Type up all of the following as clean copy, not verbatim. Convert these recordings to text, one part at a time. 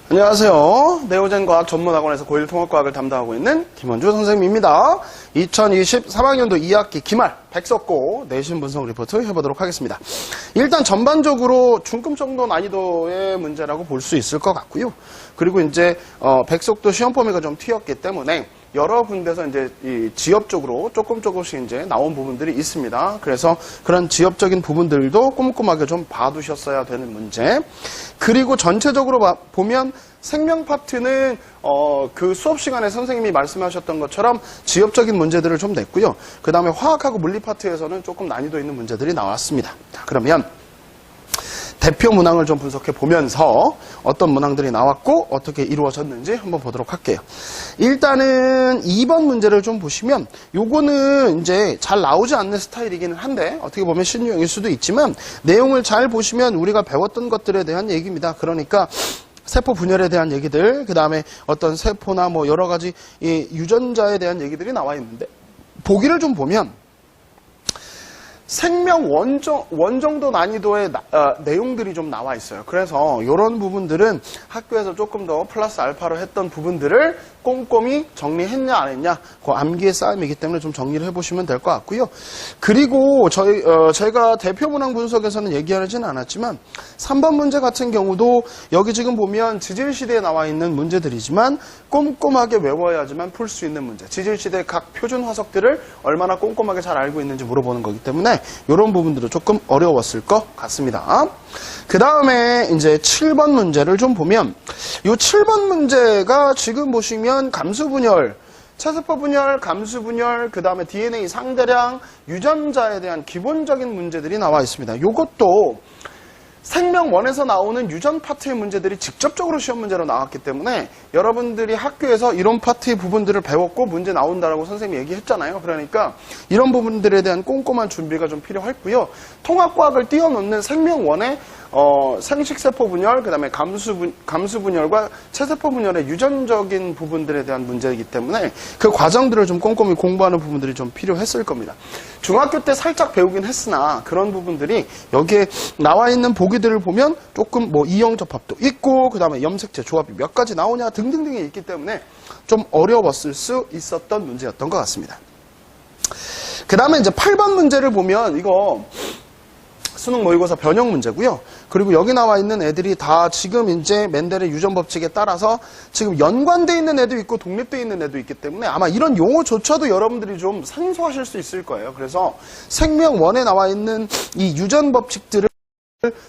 안녕하세요. 네오젠과학 전문학원에서 고1 통합과학을 담당하고 있는 김원주 선생님입니다. 2023학년도 2학기 기말 백석고 내신 분석 리포트 해보도록 하겠습니다. 일단 전반적으로 중급 정도 난이도의 문제라고 볼 수 있을 것 같고요. 그리고 이제 백석도 시험 범위가 좀 튀었기 때문에 여러 군데서 이제 이 지엽적으로 조금씩 이제 나온 부분들이 있습니다. 그래서 그런 지엽적인 부분들도 꼼꼼하게 좀 봐두셨어야 되는 문제. 그리고 전체적으로 보면 생명 파트는 그 수업 시간에 선생님이 말씀하셨던 것처럼 지엽적인 문제들을 좀 냈고요. 그 다음에 화학하고 물리 파트에서는 조금 난이도 있는 문제들이 나왔습니다. 자, 그러면 대표 문항을 좀 분석해 보면서 어떤 문항들이 나왔고 어떻게 이루어졌는지 한번 보도록 할게요. 일단은 2번 문제를 좀 보시면 요거는 이제 잘 나오지 않는 스타일이기는 한데 어떻게 보면 신유형일 수도 있지만 내용을 잘 보시면 우리가 배웠던 것들에 대한 얘기입니다. 그러니까 세포 분열에 대한 얘기들, 그 다음에 어떤 세포나 뭐 여러 가지 이 유전자에 대한 얘기들이 나와 있는데 보기를 좀 보면 생명 원정도 난이도의 내용들이 좀 나와 있어요. 그래서 이런 부분들은 학교에서 조금 더 플러스 알파로 했던 부분들을 꼼꼼히 정리했냐 안 했냐 그 암기의 싸움이기 때문에 좀 정리를 해보시면 될 것 같고요. 그리고 제가 대표 문항 분석에서는 얘기하지는 않았지만 3번 문제 같은 경우도 여기 지금 보면 지질시대에 나와 있는 문제들이지만 꼼꼼하게 외워야지만 풀 수 있는 문제. 지질시대 각 표준 화석들을 얼마나 꼼꼼하게 잘 알고 있는지 물어보는 거기 때문에 이런 부분들은 조금 어려웠을 것 같습니다. 그 다음에 이제 7번 문제를 좀 보면 이 7번 문제가 지금 보시면 감수분열, 체세포 분열, 감수분열, 그 다음에 DNA 상대량, 유전자에 대한 기본적인 문제들이 나와 있습니다. 이것도 생명원에서 나오는 유전 파트의 문제들이 직접적으로 시험 문제로 나왔기 때문에 여러분들이 학교에서 이런 파트의 부분들을 배웠고 문제 나온다라고 선생님이 얘기했잖아요. 그러니까 이런 부분들에 대한 꼼꼼한 준비가 좀 필요했고요. 통합과학을 띄워놓는 생명원의 생식세포 분열, 그 다음에 감수분열과 체세포 분열의 유전적인 부분들에 대한 문제이기 때문에 그 과정들을 좀 꼼꼼히 공부하는 부분들이 좀 필요했을 겁니다. 중학교 때 살짝 배우긴 했으나 그런 부분들이 여기에 나와 있는 보기들을 보면 조금 뭐 이형접합도 있고 그 다음에 염색체 조합이 몇 가지 나오냐 등등등이 있기 때문에 좀 어려웠을 수 있었던 문제였던 것 같습니다. 그 다음에 이제 8번 문제를 보면 이거 수능 모의고사 변형 문제고요. 그리고 여기 나와 있는 애들이 다 지금 이제 멘델의 유전 법칙에 따라서 지금 연관되어 있는 애도 있고 독립되어 있는 애도 있기 때문에 아마 이런 용어조차도 여러분들이 좀 생소하실 수 있을 거예요. 그래서 생명원에 나와 있는 이 유전 법칙들을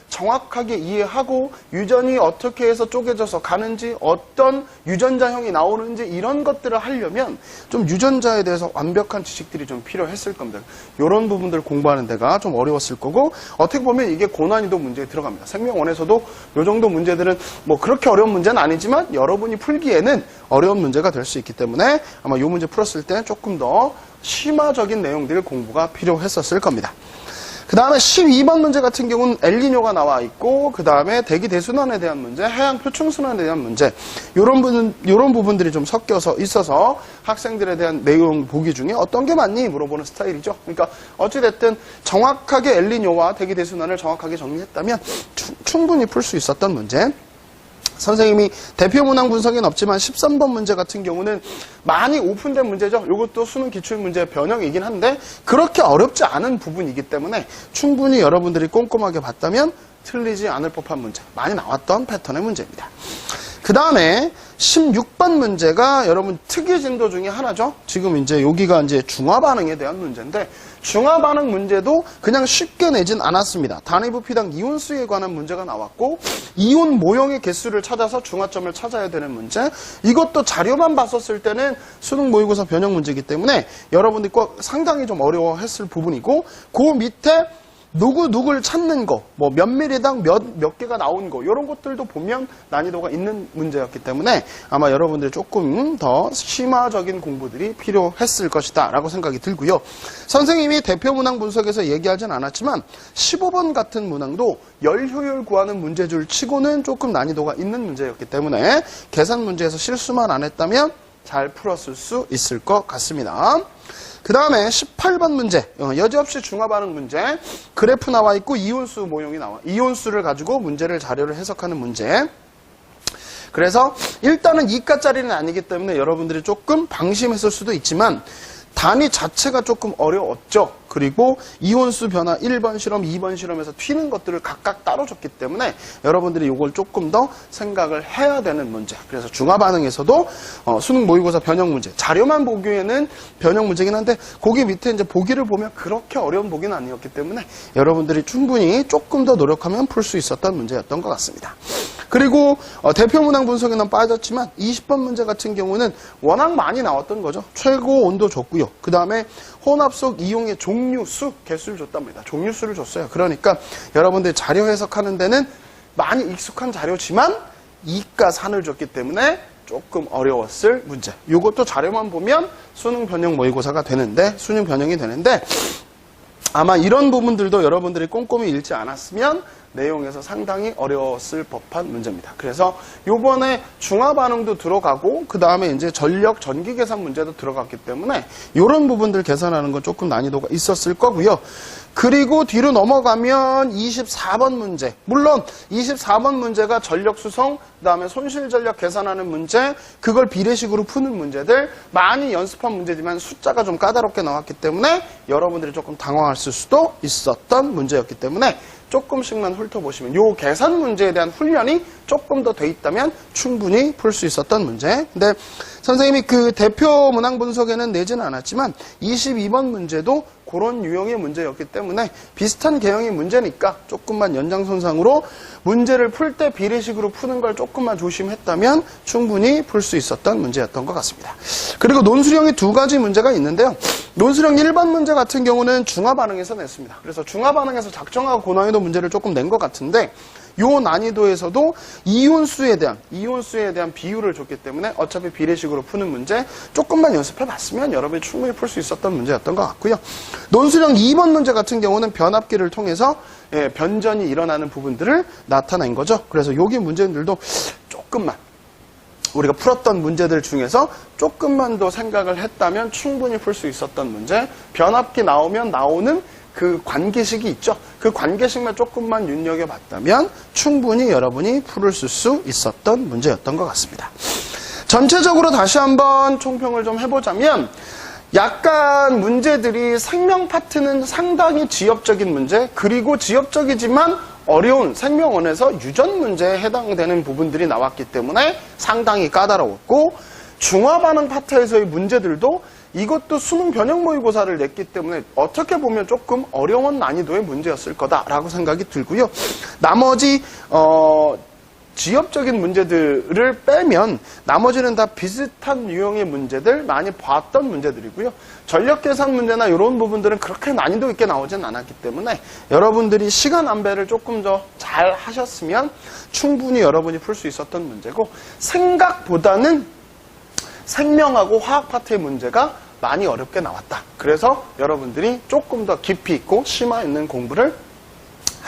정확하게 이해하고 유전이 어떻게 해서 쪼개져서 가는지 어떤 유전자형이 나오는지 이런 것들을 하려면 좀 유전자에 대해서 완벽한 지식들이 좀 필요했을 겁니다. 이런 부분들 공부하는 데가 좀 어려웠을 거고 어떻게 보면 이게 고난이도 문제에 들어갑니다. 생명원에서도 이 정도 문제들은 뭐 그렇게 어려운 문제는 아니지만 여러분이 풀기에는 어려운 문제가 될 수 있기 때문에 아마 이 문제 풀었을 때 조금 더 심화적인 내용들 공부가 필요했었을 겁니다. 그 다음에 12번 문제 같은 경우는 엘니뇨가 나와 있고 그 다음에 대기 대순환에 대한 문제, 해양 표층순환에 대한 문제 이런 부분들이 좀 섞여서 있어서 학생들에 대한 내용 보기 중에 어떤 게 맞니? 물어보는 스타일이죠. 그러니까 어찌됐든 정확하게 엘니뇨와 대기 대순환을 정확하게 정리했다면 충분히 풀 수 있었던 문제. 선생님이 대표 문항 분석에는 없지만 13번 문제 같은 경우는 많이 오픈된 문제죠. 이것도 수능 기출문제의 변형이긴 한데 그렇게 어렵지 않은 부분이기 때문에 충분히 여러분들이 꼼꼼하게 봤다면 틀리지 않을 법한 문제, 많이 나왔던 패턴의 문제입니다. 그 다음에 16번 문제가 여러분 특이 진도 중에 하나죠. 지금 이제 여기가 이제 중화 반응에 대한 문제인데 중화 반응 문제도 그냥 쉽게 내진 않았습니다. 단위부피당 이온수에 관한 문제가 나왔고 이온 모형의 개수를 찾아서 중화점을 찾아야 되는 문제. 이것도 자료만 봤었을 때는 수능 모의고사 변형 문제이기 때문에 여러분들이 꼭 상당히 좀 어려워했을 부분이고 그 밑에 누구를 찾는 거, 뭐 몇 미리당 몇 개가 나온 거 이런 것들도 보면 난이도가 있는 문제였기 때문에 아마 여러분들이 조금 더 심화적인 공부들이 필요했을 것이다 라고 생각이 들고요. 선생님이 대표 문항 분석에서 얘기하진 않았지만 15번 같은 문항도 열 효율 구하는 문제줄 치고는 조금 난이도가 있는 문제였기 때문에 계산 문제에서 실수만 안 했다면 잘 풀었을 수 있을 것 같습니다. 그 다음에 18번 문제, 여지없이 중화반응 문제. 그래프 나와 있고 이온수 모형이 나와. 이온수를 가지고 문제를 자료를 해석하는 문제. 그래서 일단은 이과짜리는 아니기 때문에 여러분들이 조금 방심했을 수도 있지만 단위 자체가 조금 어려웠죠. 그리고 이온수 변화 1번 실험, 2번 실험에서 튀는 것들을 각각 따로 줬기 때문에 여러분들이 이걸 조금 더 생각을 해야 되는 문제. 그래서 중화반응에서도 수능 모의고사 변형 문제. 자료만 보기에는 변형 문제긴 한데 거기 밑에 이제 보기를 보면 그렇게 어려운 보기는 아니었기 때문에 여러분들이 충분히 조금 더 노력하면 풀 수 있었던 문제였던 것 같습니다. 그리고 대표 문항 분석에는 빠졌지만 20번 문제 같은 경우는 워낙 많이 나왔던 거죠. 최고 온도 줬고요. 그 다음에 혼합속 이용의 종류수, 개수를 줬답니다. 종류수를 줬어요. 그러니까 여러분들 자료 해석하는 데는 많이 익숙한 자료지만 이과 산을 줬기 때문에 조금 어려웠을 문제. 이것도 자료만 보면 수능 변형 모의고사가 되는데, 수능 변형이 되는데 아마 이런 부분들도 여러분들이 꼼꼼히 읽지 않았으면 내용에서 상당히 어려웠을 법한 문제입니다. 그래서 요번에 중화반응도 들어가고 그 다음에 이제 전력 전기 계산 문제도 들어갔기 때문에 이런 부분들 계산하는 건 조금 난이도가 있었을 거고요. 그리고 뒤로 넘어가면 24번 문제. 물론 24번 문제가 전력 수송, 그 다음에 손실 전력 계산하는 문제, 그걸 비례식으로 푸는 문제들 많이 연습한 문제지만 숫자가 좀 까다롭게 나왔기 때문에 여러분들이 조금 당황했을 수도 있었던 문제였기 때문에 조금씩만 훑어보시면 요 계산 문제에 대한 훈련이 조금 더 돼 있다면 충분히 풀 수 있었던 문제. 근데 선생님이 그 대표 문항 분석에는 내지는 않았지만 22번 문제도 그런 유형의 문제였기 때문에 비슷한 개형의 문제니까 조금만 연장선상으로 문제를 풀 때 비례식으로 푸는 걸 조금만 조심했다면 충분히 풀 수 있었던 문제였던 것 같습니다. 그리고 논술형이 두 가지 문제가 있는데요. 논술형 1번 문제 같은 경우는 중화반응에서 냈습니다. 그래서 중화반응에서 작정하고 고난이도 문제를 조금 낸 것 같은데 요 난이도에서도 이온수에 대한 비율을 줬기 때문에 어차피 비례식으로 푸는 문제 조금만 연습해 봤으면 여러분이 충분히 풀 수 있었던 문제였던 것 같고요. 논술형 2번 문제 같은 경우는 변압기를 통해서 변전이 일어나는 부분들을 나타낸 거죠. 그래서 여기 문제들도 조금만 우리가 풀었던 문제들 중에서 조금만 더 생각을 했다면 충분히 풀 수 있었던 문제. 변압기 나오면 나오는 그 관계식이 있죠. 그 관계식만 조금만 눈여겨봤다면 충분히 여러분이 풀을 수 있었던 문제였던 것 같습니다. 전체적으로 다시 한번 총평을 좀 해보자면 약간 문제들이 생명 파트는 상당히 지엽적인 문제, 그리고 지엽적이지만 어려운 생명원에서 유전 문제에 해당되는 부분들이 나왔기 때문에 상당히 까다로웠고, 중화반응 파트에서의 문제들도 이것도 수능 변형 모의고사를 냈기 때문에 어떻게 보면 조금 어려운 난이도의 문제였을 거다라고 생각이 들고요. 나머지 지엽적인 문제들을 빼면 나머지는 다 비슷한 유형의 문제들, 많이 봤던 문제들이고요. 전력 계산 문제나 이런 부분들은 그렇게 난이도 있게 나오진 않았기 때문에 여러분들이 시간 안배를 조금 더 잘 하셨으면 충분히 여러분이 풀 수 있었던 문제고, 생각보다는 생명하고 화학 파트의 문제가 많이 어렵게 나왔다. 그래서 여러분들이 조금 더 깊이 있고 심화 있는 공부를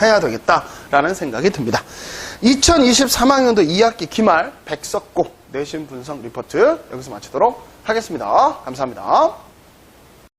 해야 되겠다라는 생각이 듭니다. 2023학년도 2학기 기말 백석고 내신 분석 리포트 여기서 마치도록 하겠습니다. 감사합니다.